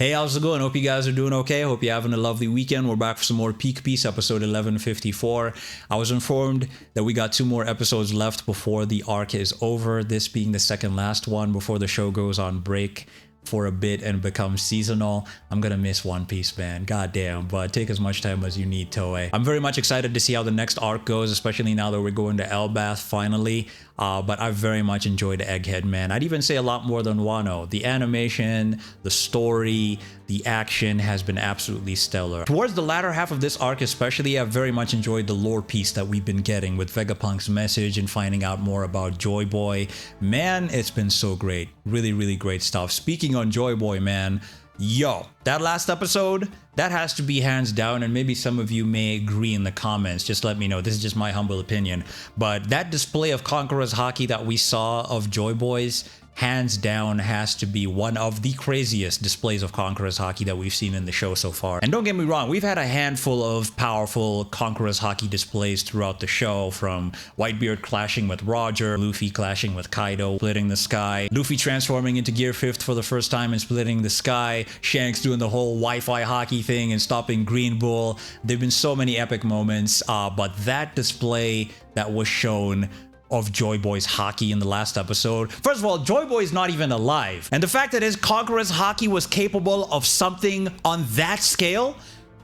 Hey, how's it going? Hope you guys are doing okay. Hope you're having a lovely weekend. We're back for some more Peak Piece, episode 1154. I was informed that we got 2 more episodes left before the arc is over, this being the second last one before the show goes on break for a bit and becomes seasonal. I'm gonna miss One Piece, man. Goddamn, but take as much time as you need, Toei. I'm very much excited to see how the next arc goes, especially now that we're going to Elbaf finally. But I very much enjoyed Egghead, man. I'd even say a lot more than Wano. The animation, the story, the action has been absolutely stellar. Towards the latter half of this arc especially, I've very much enjoyed the lore piece that we've been getting with Vegapunk's message and finding out more about Joy Boy. Man, it's been so great. Really, really great stuff. Speaking on Joy Boy, man, yo, that last episode, that has to be hands down, and maybe some of you may agree in the comments. Just let me know. This is just my humble opinion. But that display of Conqueror's Haki that we saw of Joy Boys, hands down, has to be one of the craziest displays of Conqueror's Haki that we've seen in the show so far. And don't get me wrong, we've had a handful of powerful Conqueror's Haki displays throughout the show, from Whitebeard clashing with Roger, Luffy clashing with Kaido, splitting the sky, Luffy transforming into Gear 5th for the first time and splitting the sky, Shanks doing the whole Wi-Fi Haki thing and stopping Green Bull. There've been so many epic moments, but that display that was shown of Joy Boy's Haki in the last episode. First of all, Joy Boy is not even alive. And the fact that his Conqueror's Haki was capable of something on that scale,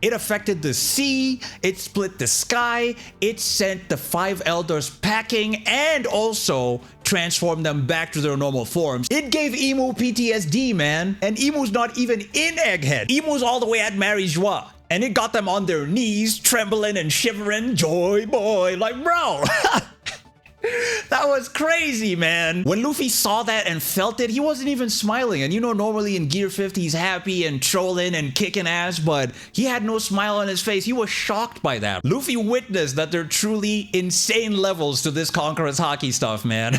it affected the sea, it split the sky, it sent the 5 elders packing, and also transformed them back to their normal forms. It gave Imu PTSD, man. And Imu's not even in Egghead. Imu's all the way at Mary Joie. And it got them on their knees, trembling and shivering. Joy Boy, like, bro. That was crazy, man. When Luffy saw that and felt it, he wasn't even smiling. And you know, normally in Gear 5th, he's happy and trolling and kicking ass, but he had no smile on his face. He was shocked by that. Luffy witnessed that there are truly insane levels to this Conqueror's Haki stuff, man.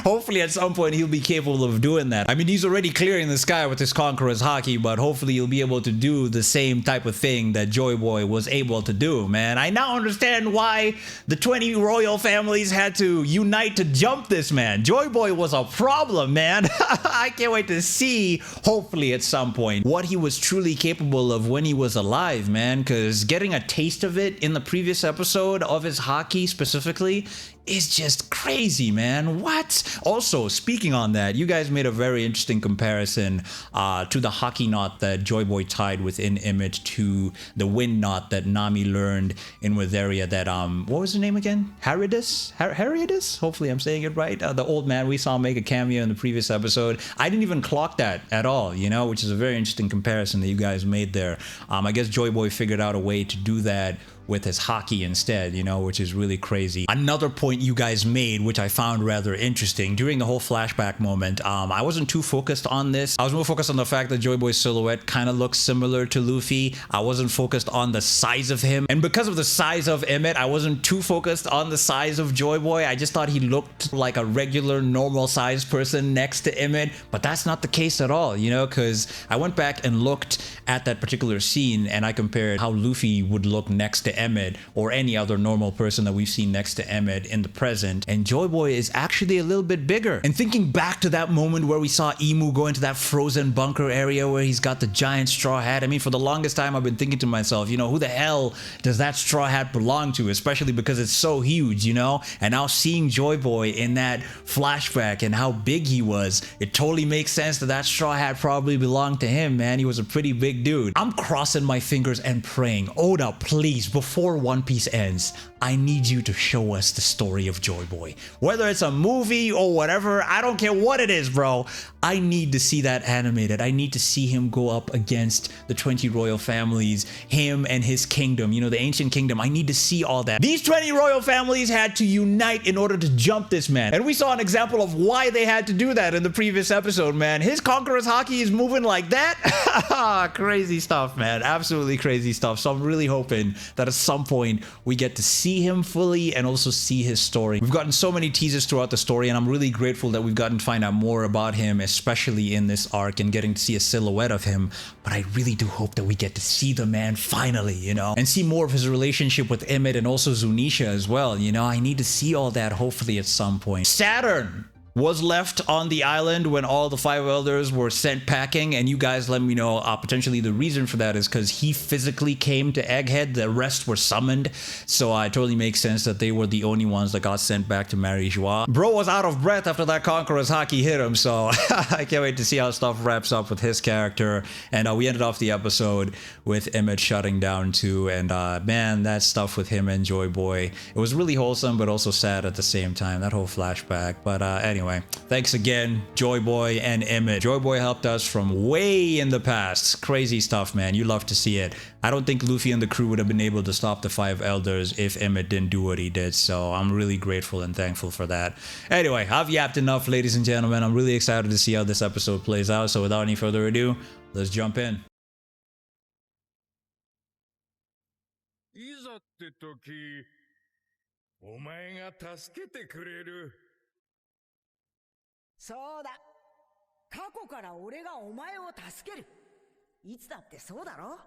Hopefully at some point he'll be capable of doing that. I mean, he's already clearing the sky with his Conqueror's Haki, but hopefully he'll be able to do the same type of thing that Joy Boy was able to do, man. I now understand why the 20 royal families had to unite to jump this man. Joy Boy was a problem, man. I can't wait to see, hopefully at some point, what he was truly capable of when he was alive, man, because getting a taste of it in the previous episode of his Haki specifically is just crazy, man. What? Also, speaking on that, you guys made a very interesting comparison to the Haki knot that Joy Boy tied within Image to the wind knot that Nami learned in Witheria that, what was her name again? Haridas? Hopefully I'm saying it right. The old man we saw make a cameo in the previous episode. I didn't even clock that at all, you know, which is a very interesting comparison that you guys made there. I guess Joy Boy figured out a way to do that with his Haki instead, you know, which is really crazy. Another point you guys made, which I found rather interesting, during the whole flashback moment, I wasn't too focused on this. I was more focused on the fact that Joy Boy's silhouette kind of looks similar to Luffy. I wasn't focused on the size of him. And because of the size of Emmett, I wasn't too focused on the size of Joy Boy. I just thought he looked like a regular, normal sized person next to Emmett, but that's not the case at all, you know, because I went back and looked at that particular scene and I compared how Luffy would look next to Emmett or any other normal person that we've seen next to Emmett in the present, and Joy Boy is actually a little bit bigger. And thinking back to that moment where we saw Imu go into that frozen bunker area where he's got the giant straw hat, I mean, for the longest time I've been thinking to myself, you know, who the hell does that straw hat belong to, especially because it's so huge, you know? And now seeing Joy Boy in that flashback and how big he was, it totally makes sense that that straw hat probably belonged to him, man. He was a pretty big dude. I'm crossing my fingers and praying, Oda, please, before One Piece ends, I need you to show us the story of Joy Boy. Whether it's a movie or whatever, I don't care what it is, bro. I need to see that animated. I need to see him go up against the 20 royal families, him and his kingdom, you know, the ancient kingdom. I need to see all that. These 20 royal families had to unite in order to jump this man. And we saw an example of why they had to do that in the previous episode, man. His Conqueror's Haki is moving like that. Crazy stuff, man. Absolutely crazy stuff. So I'm really hoping that at some point we get to see him fully and also see his story. We've gotten so many teasers throughout the story, and I'm really grateful that we've gotten to find out more about him, especially in this arc, and getting to see a silhouette of him. But I really do hope that we get to see the man finally, you know, and see more of his relationship with Emmett and also Zunisha as well, you know. I need to see all that hopefully at some point. Saturn! was left on the island when all the five elders were sent packing, and you guys let me know potentially the reason for that is because he physically came to Egghead. The rest were summoned, so it totally makes sense that they were the only ones that got sent back to Mary Joie. Bro was out of breath after that Conqueror's Haki hit him, so I can't wait to see how stuff wraps up with his character. And we ended off the episode with Emmett shutting down too, and man, that stuff with him and Joy Boy, it was really wholesome but also sad at the same time, that whole flashback. But anyway, thanks again, Joy Boy and Emmett. Joy Boy helped us from way in the past. Crazy stuff, man. You love to see it. I don't think Luffy and the crew would have been able to stop the five elders if Emmett didn't do what he did, so I'm really grateful and thankful for that. Anyway, I've yapped enough, ladies and gentlemen. I'm really excited to see how this episode plays out, so without any further ado, let's jump in. いざって時、お前が助けてくれる。そうだ。過去から俺がお前を助ける。いつだってそうだろ?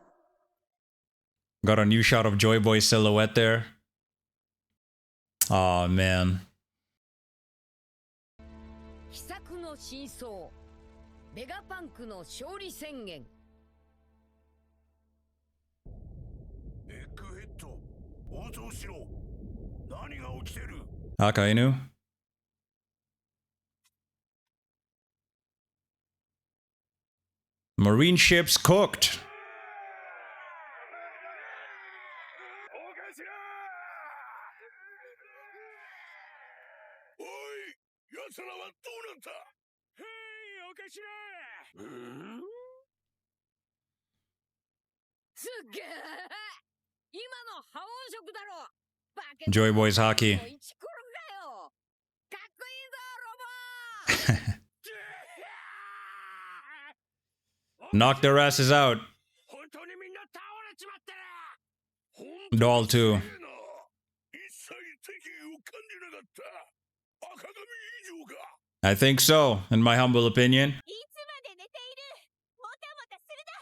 Got a new shot of Joy Boy's silhouette there. Aw, man. 秘策の真相。ベガパンクの勝利宣言。エッグヘッド、応答しろ。何が起きてる? Akainu. Marine ships cooked. おい、奴らはどうなった? へい、おかしら。すっげえ。今の覇王色だろ。バケ Joy Boy's Haki. イチコロかよ。かっこいいぞ、ロボ。Knock their asses out. 本当にみんな倒れちまったら。 Doll too. 一切敵意を感じなかった。赤髪以上か。 I think so, in my humble opinion. いつまで寝ている。もたもたするな。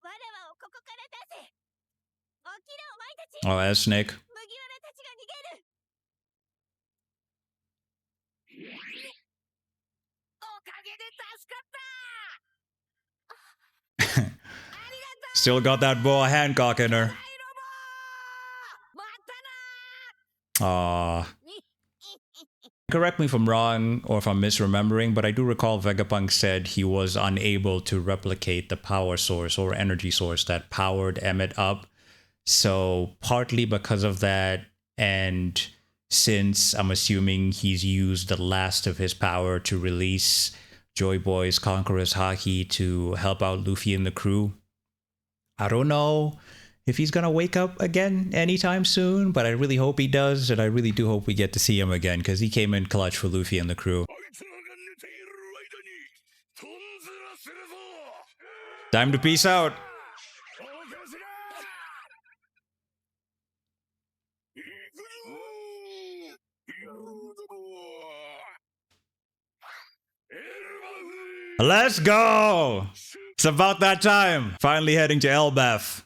わらわをここから出せ。起きろお前たち。 Oh, that's Snake. 麦わらたちが逃げる。おかげで助かった。 Still got that boa Hancock in her. またな。 Aww. Correct me if I'm wrong or if I'm misremembering, but I do recall Vegapunk said he was unable to replicate the power source or energy source that powered Emmett up. So partly because of that, and since I'm assuming he's used the last of his power to release Joy Boy's Conqueror's Haki to help out Luffy and the crew, I don't know if he's gonna wake up again anytime soon, but I really hope he does, and I really do hope we get to see him again, because he came in clutch for Luffy and the crew. あいつらが寝ている間にとんずらするぞ。 Time to peace out. おかしら。行くぞ。やるぞ。エルバフ。 Let's go! It's about that time. Finally heading to Elbaf.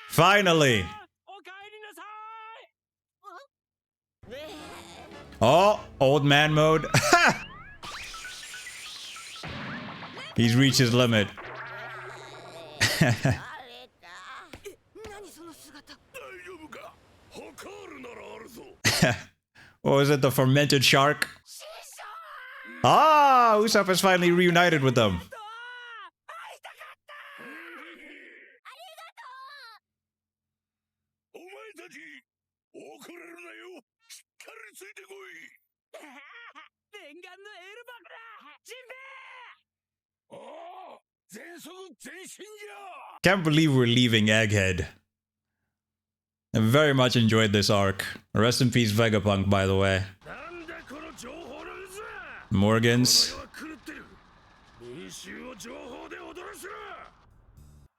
Finally. おかえりなさい。 Oh, old man mode. He's reached his limit. 何その姿。大丈夫か。ホカールならあるぞ。 What was it, the fermented shark? Ah, Usopp has finally reunited with them. お前たち、遅れるなよ。しっかりついてこい。念願のエルバフだ。ジンベエ。おお、全速前進じゃ。 Can't believe we're leaving Egghead. I very much enjoyed this arc. Rest in peace, Vegapunk, by the way. なんだこの情報の渦。 Morgans. 俺は狂ってる。民衆を情報で踊らせろ。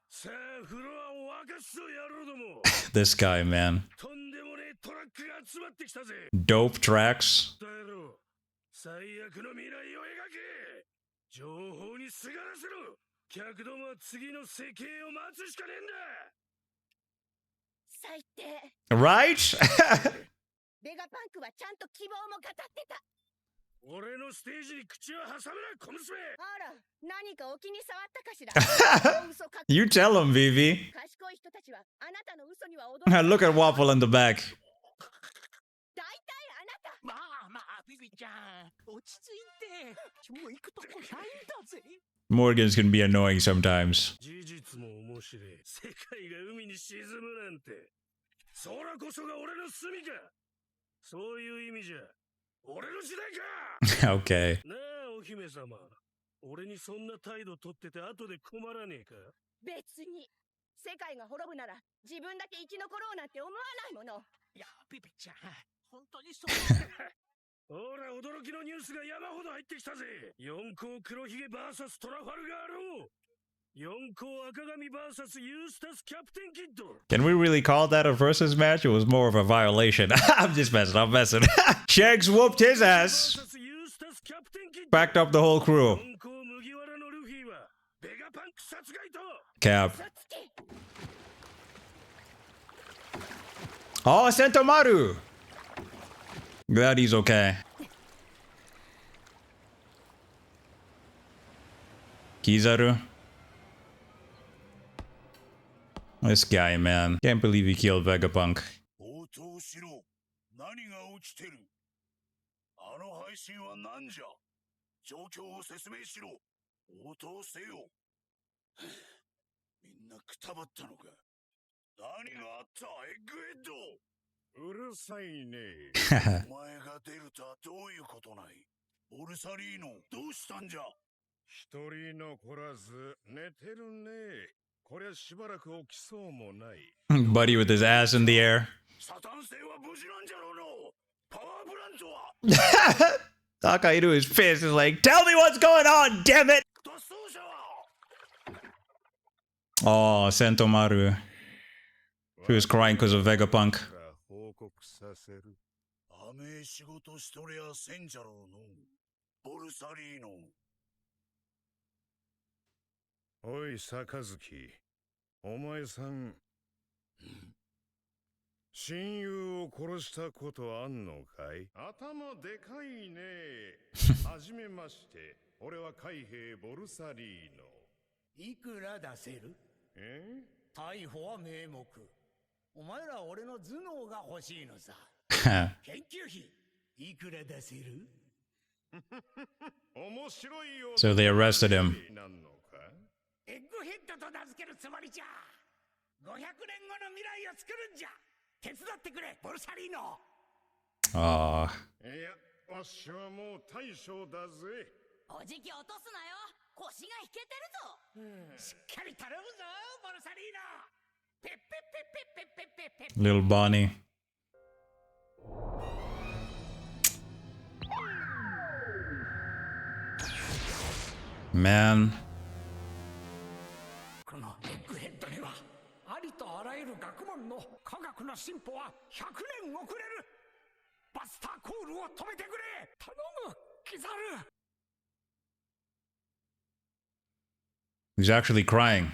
さあ、フロアを沸かすぞ野郎ども。 This guy, man. とんでもねえトラックが集まってきたぜ。 Dope tracks. だろう。最悪の未来を描け。情報にすがらせろ。客どもは次の世界を待つしかねえんだ。最低。Right? ベガパンクはちゃんと希望も語ってた。俺のステージに口を挟むな、小娘。あら、何かお気に障ったかしら。嘘か You tell him, Vivi. 賢い人たちはあなたの嘘には驚 Look at Waffle in the back. 大体あなた。まあまあ、ビビちゃん、落ち着いて。もう行くとこないんだぜ。 Morgans can be annoying sometimes. 事実も面白い。世界が海に沈むなんて。空こそが俺の住みか。そういう意味じゃ。俺の時代か。 Okay. なあ、お姫様。俺にそんな態度取ってて後で困らねえか。別に。世界が滅ぶなら自分だけ生き残ろうなんて思わないもの。いや、ビビちゃん、本当にそう。ほら、驚きのニュースが山ほど入ってきたぜ。四皇黒ひげ VS トラファルガーロー。四皇赤髪 VS ユースタスキャプテンキッド。 Can we really call that a versus match? It was more of a violation. I'm just messing. I'm messing. Shags whooped his ass. ユースタスキャプテンキッド。 Backed up the whole crew. 四皇麦わらのルフィはベガパンク殺害と。 Cap. 嘘つき。 Oh, Sentomaru. Glad he's okay. Kizaru. This guy, man. Can't believe he killed Vegapunk. 応答しろ。何が起きてる。あの配信は何じゃ。状況を説明しろ。応答せよ。みんなくたばったのか。何があったエッグヘッド。うるさいね。お前が出るとはどういうことない。ボルサリーノ、どうしたんじゃ。一人残らず寝てるね。こりゃしばらく起きそうもない。 Buddy with his ass in the air. サタン星は無事なんじゃろうの。パワープラントは。 Takaido is pissed. He's like, tell me what's going on, damn it! 脱走者は。 Oh, Sentomaru. He was crying because of Vegapunk. 報告させる。甘え仕事しとりゃせんじゃろうの。ボルサリーノ。おい、杯。お前さん。親友を殺したことあんのかい。頭でかいね。はじめまして。俺は海兵ボルサリーノ。いくら出せる？逮捕は名目。お前ら俺の頭脳が欲しいのさ。研究費いくら出せる？面白いよ。 So they arrested him. なんのか。エッグヘッドと名付けるつもりじゃ。500年後の未来を作るんじゃ。手伝ってくれ、ボルサリーノ。 Aw. いや、わしはもう大将だぜ。おじき落とすなよ。腰が引けてるぞ。しっかり頼むぞ、ボルサリーノ。ペッペッペッペッペッペッペッペッ。 Little Bonnie. Man. このエッグヘッドにはありとあらゆる学問の科学の進歩は100年遅れる。バスターコールを止めてくれ。頼む、キザル。 He's actually crying.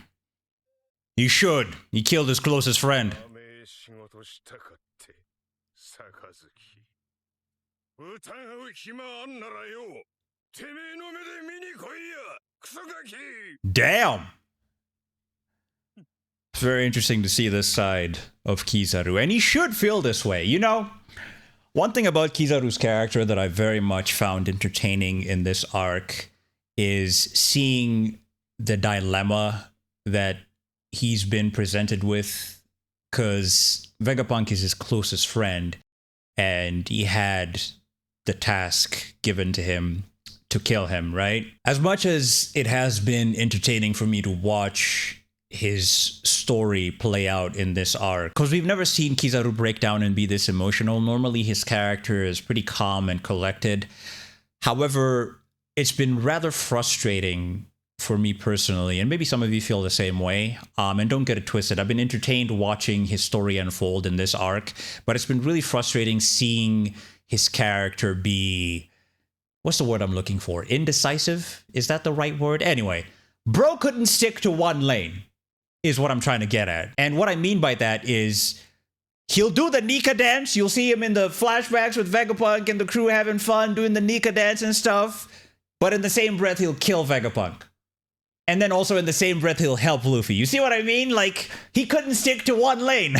He should. He killed his closest friend. 甘え仕事したかって、杯。疑う暇あんならよ。てめえの目で見に来いや、クソガキ。 Damn. It's very interesting to see this side of Kizaru, and he should feel this way. You know, one thing about Kizaru's character that I very much found entertaining in this arc is seeing the dilemma that he's been presented with, because Vegapunk is his closest friend, and he had the task given to him to kill him, right? As much as it has been entertaining for me to watch his story play out in this arc, because we've never seen Kizaru break down and be this emotional. Normally his character is pretty calm and collected. However, it's been rather frustrating for me personally, and maybe some of you feel the same way. And don't get it twisted, I've been entertained watching his story unfold in this arc, but it's been really frustrating seeing his character be, what's the word I'm looking for? Indecisive? Is that the right word? Anyway, bro couldn't stick to one lane, is what I'm trying to get at. And what I mean by that is, He'll do the Nika dance. You'll see him in the flashbacks with Vegapunk and the crew having fun doing the Nika dance and stuff. But in the same breath, he'll kill Vegapunk. And then also in the same breath, he'll help Luffy. You see what I mean? Like, he couldn't stick to one lane.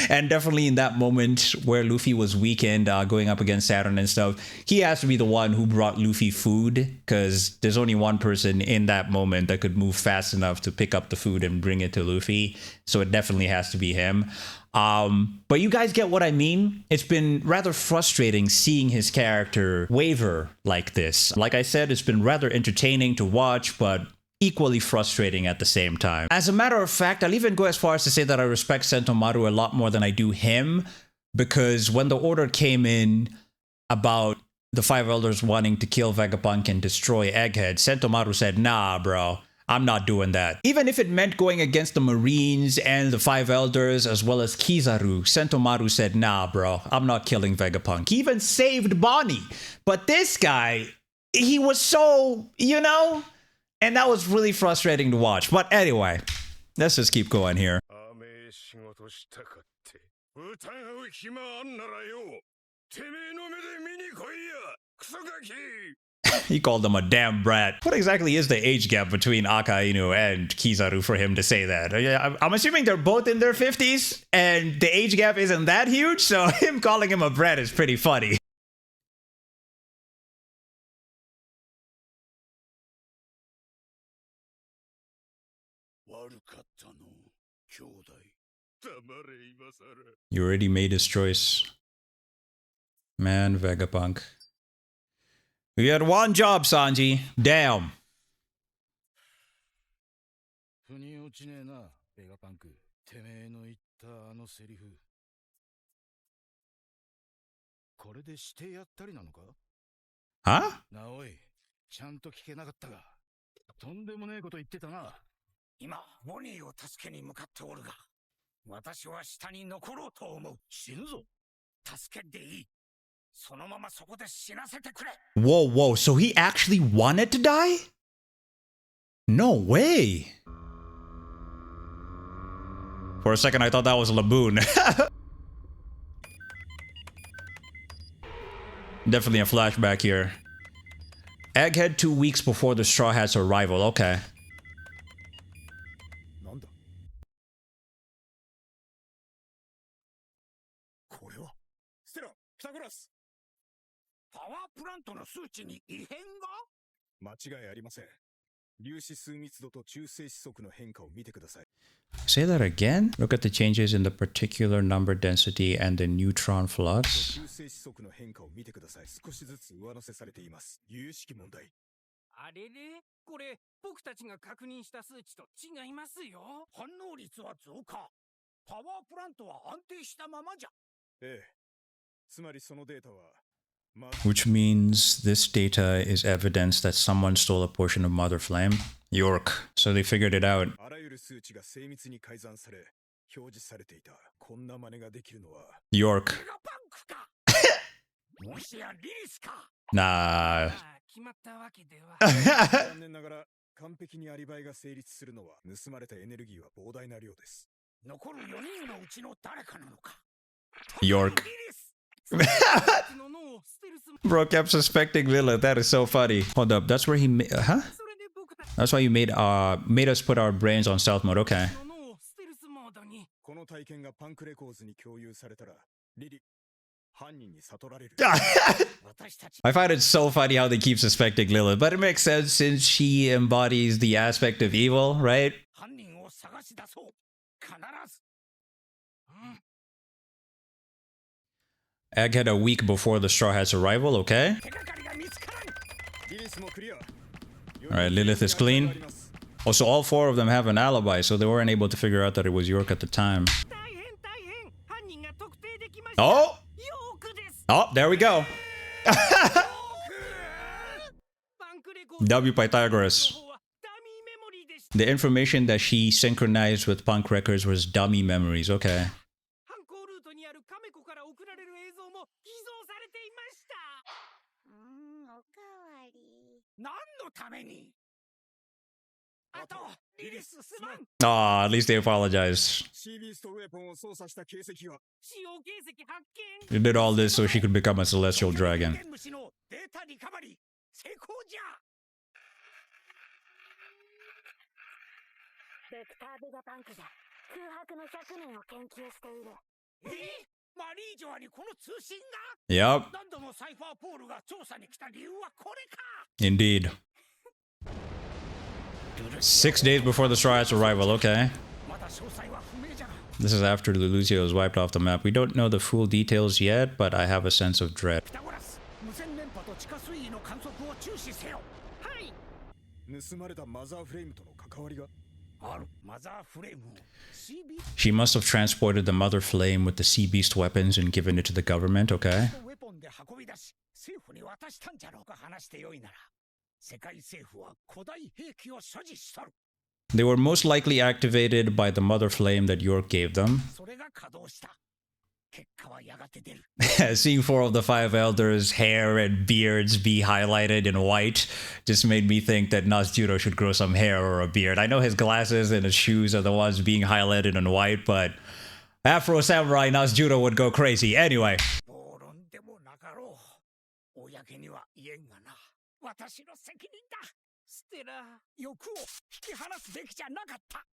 And definitely in that moment where Luffy was weakened, going up against Saturn and stuff, he has to be the one who brought Luffy food, because there's only one person in that moment that could move fast enough to pick up the food and bring it to Luffy. So it definitely has to be him. But you guys get what I mean? It's been rather frustrating seeing his character waver like this. Like I said, it's been rather entertaining to watch, but equally frustrating at the same time. As a matter of fact, I'll even go as far as to say that I respect Sentomaru a lot more than I do him, because when the order came in about the Five Elders wanting to kill Vegapunk and destroy Egghead, Sentomaru said, nah, bro, I'm not doing that. Even if it meant going against the Marines and the Five Elders as well as Kizaru, Sentomaru said, nah, bro, I'm not killing Vegapunk. He even saved Bonnie. But this guy, he was so, you know... And that was really frustrating to watch. But anyway, let's just keep going here. He called him a damn brat. What exactly is the age gap between Akainu and Kizaru for him to say that? I'm assuming they're both in their 50s, and the age gap isn't that huge, so him calling him a brat is pretty funny. You already made his choice. Man, Vegapunk. You had one job, Sanji. Damn. 腑に落ちねえな、ベガパンク。てめえの言ったあのセリフ。これでしてやったりなのか？ Huh? なおい、ちゃんと聞けなかったが、とんでもねえこと言ってたな。今、ボニーを助けに向かっておるが、私は下に残ろうと思う。死ぬぞ。助けていい。そのままそこで死なせてくれ。 Whoa, whoa, so he actually wanted to die? No way. For a second, I thought that was Laboon. Definitely a flashback here. Egghead 2 weeks before the Straw Hat's arrival. Okay. なんだこれはステラ、ピタゴラス。パワープラントの数値に異変が？間違いありません。粒子数密度と中性子速の変化を見てください。 Say that again? Look at the changes in the particular number density and the neutron flux. 中性子速の変化を見てください。少しずつ上乗せされています。有識問題。あれれ、これ僕たちが確認した数値と違いますよ。反応率は増加。パワープラントは安定したままじゃ。ええ。つまりそのデータは Which means this data is evidence that someone stole a portion of Mother Flame. York. So they figured it out. あらゆる数値が精密に改ざんされ、表示されていた。こんな真似ができるのは York. メガパンクか。もしやリリスか。 Nah. 決まったわけでは。残念ながら完璧にアリバイが成立するのは盗まれたエネルギーは膨大な量です。残る4人のうちの誰かなのか。 York. Bro kept suspecting Lilith. That is so funny. Hold up. That's where he made... huh? That's why you made us put our brains on stealth mode. Okay. この体験がパンクレコーズに共有されたら、リリ、犯人に悟られる。 I find it so funny how they keep suspecting Lilith, but it makes sense since she embodies the aspect of evil, right? 犯人を探し出そう。必ず。Egghead a week before the Straw Hat's arrival, okay? Alright, Lilith is clean. Oh, so all 4 of them have an alibi, so they weren't able to figure out that it was York at the time. Oh! Oh, there we go. W Pythagoras. The information that she synchronized with Punk Records was dummy memories, okay. おかわり。何のために？リリスすまん。 Aw, at least they apologized. シービーストウェポンを操作した形跡は使用形跡発見。 They did all this so she could become a celestial dragon. ゲーム氏のデータリカバリー成功じゃ。ベクター・ベガパンクが空白の100年を研究している。マリージョアにこの通信が。 Yup, 何度もサイファーポールが調査に来た理由はこれか。 indeed. 6 days before the Straw Hat's arrival, okay. まだ詳細は不明じゃが。 This is after Lelucio is wiped off the map. We don't know the full details yet, but I have a sense of dread. ピタゴラス、無線電波と地下水位の観測を注視せよ。はい。盗まれたマザーフレームとの関わりがあるマザーフレームを CB She must have transported the Mother Flame with the Sea Beast weapons and given it to the government, okay. ウェポンで運び出し政府に渡したんじゃろうか。話してよいなら世界政府は古代兵器を所持しとる。 They were most likely activated by the Mother Flame that York gave them. それが稼働した。結果はやがて出る。 Seeing 4 of the 5 elders' hair and beards be highlighted in white just made me think that Nazjuro should grow some hair or a beard. I know his glasses and his shoes are the ones being highlighted in white, but Afro Samurai Nazjuro would go crazy. Anyway, 暴論でもなかろう。公には言えんがな。私の責任だ。ステラ、欲を引き離すべきじゃなかった。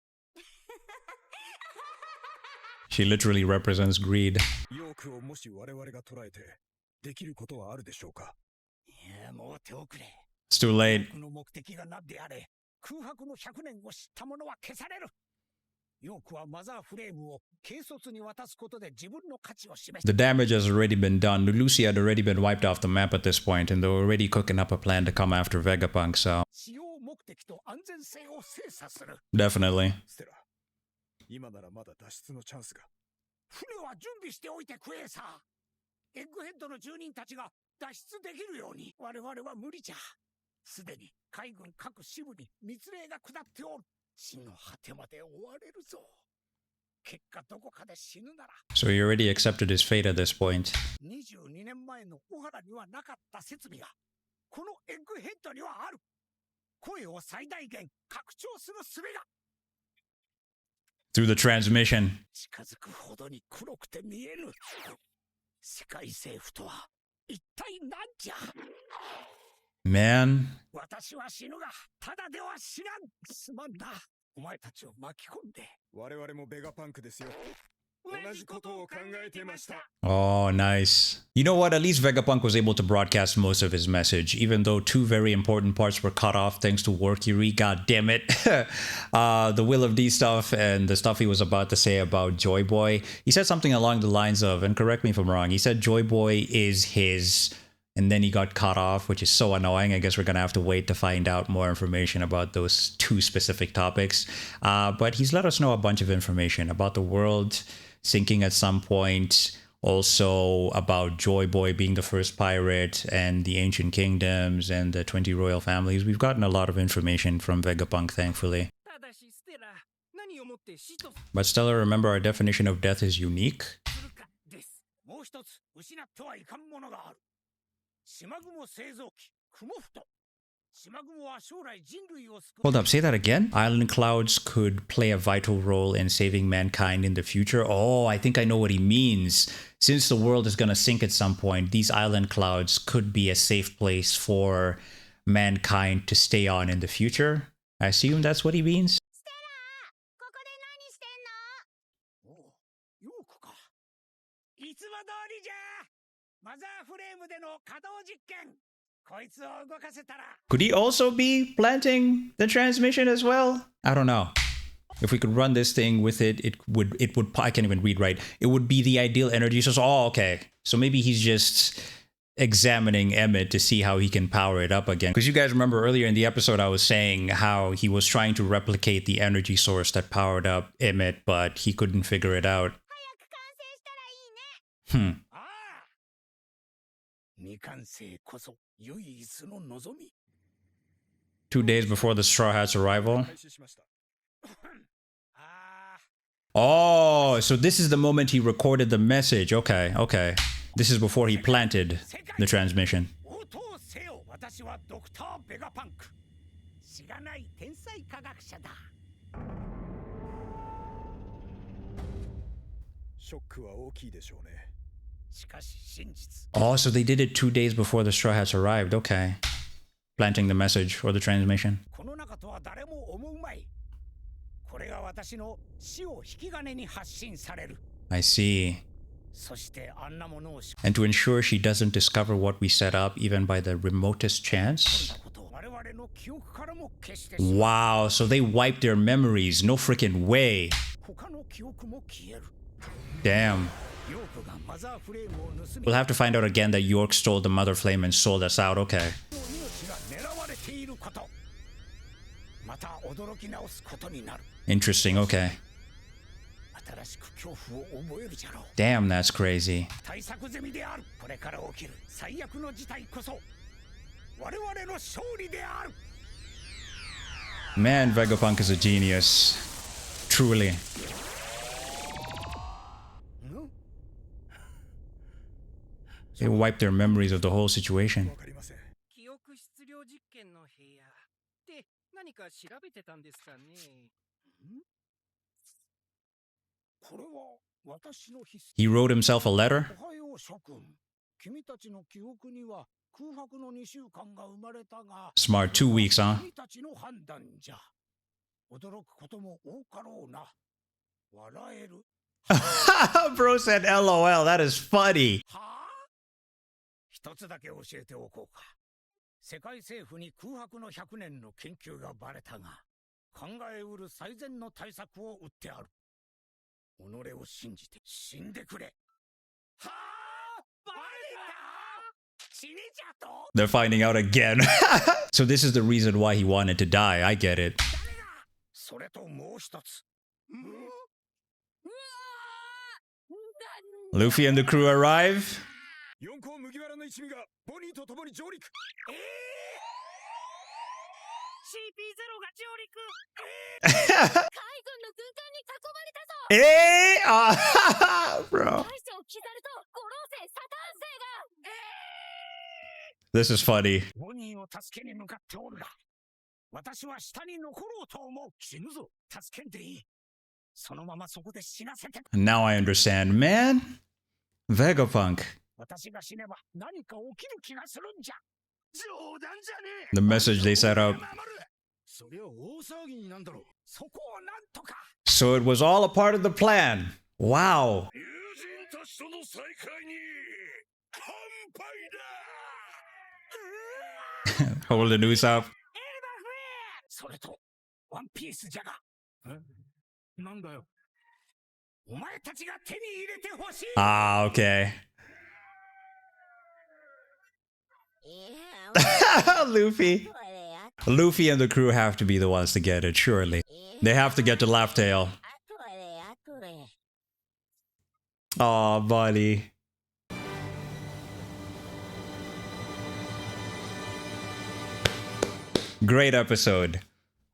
she literally represents greed. ヨークをもし我々が捉えてできることはあるでしょうか。いや、もう手遅れ。 It's too late. 僕の目的が何であれ、空白の100年を知った者は消される。ヨークはマザーフレームを軽率に渡すことで自分の価値を示し The damage has already been done. Lucia had already been wiped off the map at this point, and they were already cooking up a plan to come after Vegapunk, so 使用目的と安全性を精査する。 definitely. ステラ、今ならまだ脱出のチャンスが。船は準備しておいてくれさ。エッグヘッドの住人たちが脱出できるように。我々は無理じゃ。すでに海軍各支部に密令が下っておる。死の果てまで追われるぞ。結果どこかで死ぬなら。 So he already accepted his fate at this point. 22年前の小原にはなかった設備がこのエッグヘッドにはある。声を最大限拡張する術が。 Through the transmission. 近づくほどに黒くて見えぬ。世界政府とは一体何じゃ。 Man, 私は死ぬがただでは死なん。すまんな。お前たちを巻き込んで。我々もベガパンクですよ。同じことを考えてました。 oh, nice. You know what? At least Vegapunk was able to broadcast most of his message, even though 2 very important parts were cut off thanks to Workiri. God damn it. The Will of D stuff and the stuff he was about to say about Joy Boy. He said something along the lines of, and correct me if I'm wrong, he said Joy Boy is his, and then he got cut off, which is so annoying. I guess we're gonna have to wait to find out more information about those 2 specific topics. But he's let us know a bunch of information about the world sinking at some point, also about Joy Boy being the first pirate and the ancient kingdoms and the 20 royal families. We've gotten a lot of information from Vegapunk, thankfully. ただしステラ、何をもって死と But Stella, remember our definition of death is unique. するかです。もう一つ失ってはいかんものがある。島雲製造機クモフト。島雲は将来人類を救う。 Hold up, say that again? Island clouds could play a vital role in saving mankind in the future. Oh, I think I know what he means. Since the world is going to sink at some point, these island clouds could be a safe place for mankind to stay on in the future. I assume that's what he means. ステラここで何してんの？おう、ヨークか。いつも通りじゃ。マザーフレームでの稼働実験。こいつを動かせたら。 Could he also be planting the transmission as well? I don't know. If we could run this thing with it, it would, I can't even read right. It would be the ideal energy source. Oh, okay. So maybe he's just examining Emmett to see how he can power it up again. Because you guys remember earlier in the episode, I was saying how he was trying to replicate the energy source that powered up Emmett, but he couldn't figure it out. 早く完成したらいいね。 Hmm. ああ。未完成こそ唯一の望み。 2 days before the Straw Hat's arrival. 開始しました。ああ。 Oh, so this is the moment he recorded the message. Okay, okay. This is before he planted the transmission. 応答せよ。私はドクター・ベガパンク。しがない天才科学者だ。ショックは大きいでしょうね。しかし真実。 Oh, so they did it 2 days before the Straw Hats arrived. Okay. Planting the message or the transmission. この中とは誰も思うまい。これが私の死を引き金に発信される。 I see. そしてあんなものを仕 And to ensure she doesn't discover what we set up even by the remotest 込ん chance? だことを我々の記憶からも消してしまう。 Wow, so they wiped their memories. No freaking way. 他の記憶も消える。 Damn. ヨークがマザーフレームを盗み、 We'll have to find out again that York stole the Mother Flame and sold us out. Okay. 命が狙われていること。また驚き直すことになる。 Interesting. Okay. 新しく恐怖を覚えるじゃろう。 Damn, that's crazy. 対策済みである。これから起きる最悪の事態こそ我々の勝利である。 Man, Vegapunk is a genius. Truly. ん They wiped their memories of the whole situation. わかりません。記憶質量実験の部屋って何か調べてたんですかね。これは私の筆 He wrote himself a letter? おはよう諸君。君たちの記憶には空白の2週間が生まれたが、 Smart 2 weeks, huh? 君たちの判断じゃ。驚くことも多かろうな。笑える。 Bro said LOL. That is funny. はあ？一つだけ教えておこうか。世界政府に空白の100年の研究がバレたが、考えうる最善の対策を打ってある。己を信じて死んでくれ。はあ？バレた？死ねじゃと？ They're finding out again. So this is the reason why he wanted to die. I get it. 誰だ？それともう一つ。うわー Luffy and the crew arrive. 四皇麦わらの一味がボニーと共に上陸。CP0 が上陸。海軍の軍艦に囲まれたぞ Bro. 大将キザルと五老星サタン星が This is funny. ボニーを助けに向かっておるが、私は下に残ろうと思う。死ぬぞ。助けんでいい。そのままそこで死なせて。 Now I understand. Man, Vegapunk. 私が死ねば何か起きる気がするんじゃ。冗談じゃねえ。 The message they set up. そりゃ大騒ぎになんだろう。そこをなんとか。 So it was all a part of the plan. Wow. 友人たちとの再会に乾杯だ。 Hold the news up. それと、ワンピースじゃが。なんだよ。お前たちが手に入れてほしい。 Ah, okay. いや Luffy. これや Luffy and the crew have to be the ones to get it, surely. They have to get to Laugh Tale. これやこれ Aw, buddy. Great episode.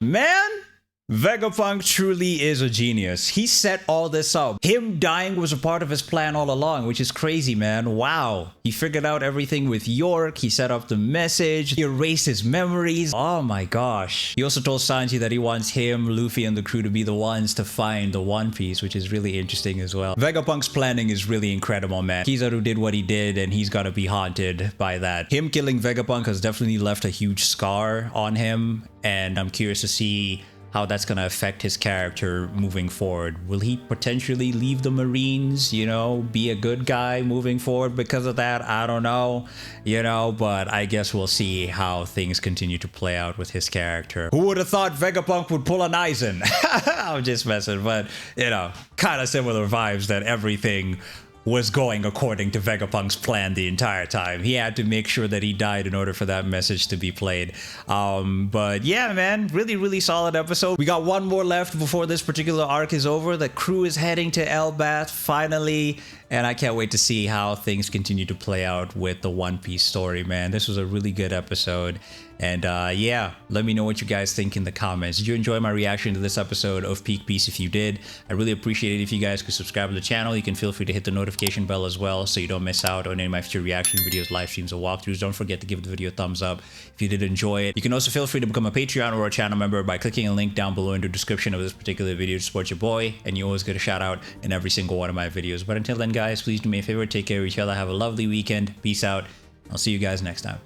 Man, Vegapunk truly is a genius. He set all this up. Him dying was a part of his plan all along, which is crazy, man. Wow. He figured out everything with York. He set up the message. He erased his memories. Oh my gosh. He also told Sanji that he wants him, Luffy, and the crew to be the ones to find the One Piece, which is really interesting as well. Vegapunk's planning is really incredible, man. Kizaru did what he did, and he's gotta be haunted by that. Him killing Vegapunk has definitely left a huge scar on him, and I'm curious to see how that's going to affect his character moving forward. Will he potentially leave the Marines, you know, be a good guy moving forward because of that? I don't know, you know, but I guess we'll see how things continue to play out with his character. Who would have thought Vegapunk would pull an Aizen? I'm just messing, but, you know, kind of similar vibes that everything was going according to Vegapunk's plan the entire time. He had to make sure that he died in order for that message to be played. But yeah, man, really solid episode. We got one more left before this particular arc is over. The crew is heading to Elbaf finally, and I can't wait to see how things continue to play out with the One Piece story, man. This was a really good episode, And yeah, let me know what you guys think in the comments. Did you enjoy my reaction to this episode of Peak Piece? If you did, I really appreciate it if you guys could subscribe to the channel. You can feel free to hit the notification bell as well so you don't miss out on any of my future reaction videos, live streams, or walkthroughs. Don't forget to give the video a thumbs up if you did enjoy it. You can also feel free to become a Patreon or a channel member by clicking a link down below in the description of this particular video to support your boy, and you always get a shout out in every single one of my videos. But until then, guys, please do me a favor, take care of each other, have a lovely weekend, peace out. I'll see you guys next time.